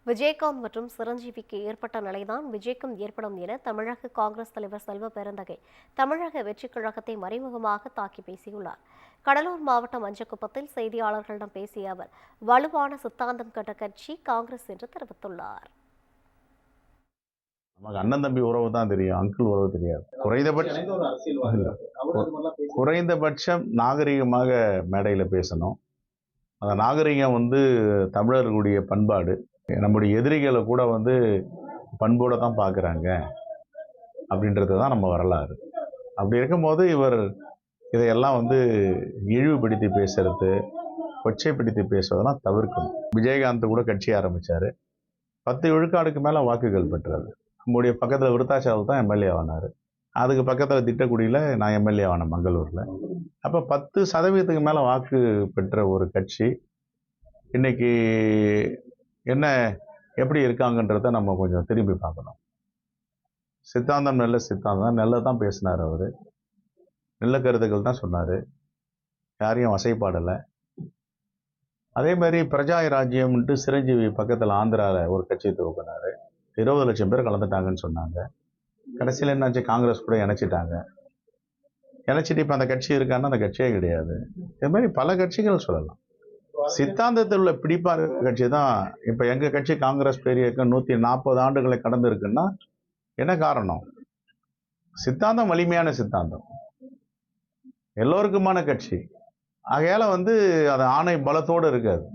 விஜயகாந்த் மற்றும் சிரஞ்சீவிக்கு ஏற்பட்ட நிலைதான் விஜய்க்கும் ஏற்படும் என தமிழக காங்கிரஸ் தலைவர் செல்வ பெருந்தகை தமிழக வெற்றிக் கழகத்தை மறைமுகமாக தாக்கி பேசியுள்ளார். கடலூர் மாவட்டம் மஞ்சக்குப்பத்தில் செய்தியாளர்களிடம் பேசிய அவர், வலுவான சித்தாந்தம் கொண்ட கட்சி காங்கிரஸ் என்று தெரிவித்துள்ளார். நமக்கு அண்ணன் தம்பி உறவு தான் தெரியும், அங்கிள் உறவு தெரியாது. குறைந்தபட்சம் நாகரிகமாக மேடையில் பேசணும். அந்த நாகரிகம் தமிழர்களுடைய பண்பாடு. நம்முடைய எதிரிகளை கூட பண்போட தான் பார்க்குறாங்க அப்படின்றது தான் நம்ம வரலாறு. அப்படி இருக்கும்போது இவர் இதையெல்லாம் இழிவுபடுத்தி பேசுறது, கொச்சைப்படுத்தி பேசுறதெல்லாம் தவிர்க்கணும். விஜயகாந்த் கூட கட்சி ஆரம்பித்தார். 10 விழுக்காடுக்கு மேலே வாக்குகள் பெற்றார். நம்முடைய பக்கத்தில் விருத்தாச்சலம் தான் எம்எல்ஏ ஆனார். அதுக்கு பக்கத்தில் திட்டக்குடியில் நான் எம்எல்ஏ ஆனேன், மங்களூரில். அப்போ 10% மேலே வாக்கு பெற்ற ஒரு கட்சி இன்னைக்கு என்ன எப்படி இருக்காங்கன்றத நம்ம கொஞ்சம் திரும்பி பார்க்கணும். சித்தாந்தம் நல்ல சித்தாந்தம், நல்லதான் பேசினார். அவர் நல்ல கருத்துக்கள் தான் சொன்னார், யாரையும் வசைப்பாடலை. அதே மாதிரி பிரஜாய ராஜ்யம்ன்ட்டு சிரஞ்சீவி பக்கத்தில் ஆந்திராவில் ஒரு கட்சி துவக்கினார். 20 லட்சம் பேர் கலந்துட்டாங்கன்னு சொன்னாங்க. கடைசியில் என்னாச்சு, காங்கிரஸ் கூட இணைச்சிட்டாங்க. இணைச்சிட்டு இப்போ அந்த கட்சி இருக்கான்னா அந்த கட்சியே கிடையாது. இது மாதிரி பல கட்சிகள் சொல்லலாம். சித்தாந்தத்தில் உள்ள பிடிப்பார் கட்சி தான். இப்போ எங்கள் கட்சி காங்கிரஸ் பேரியக்கம் 140 ஆண்டுகளை கடந்து இருக்குன்னா என்ன காரணம்? சித்தாந்தம் வலிமையான சித்தாந்தம், எல்லோருக்குமான கட்சி. ஆகையால அது ஆணை பலத்தோடு இருக்காது.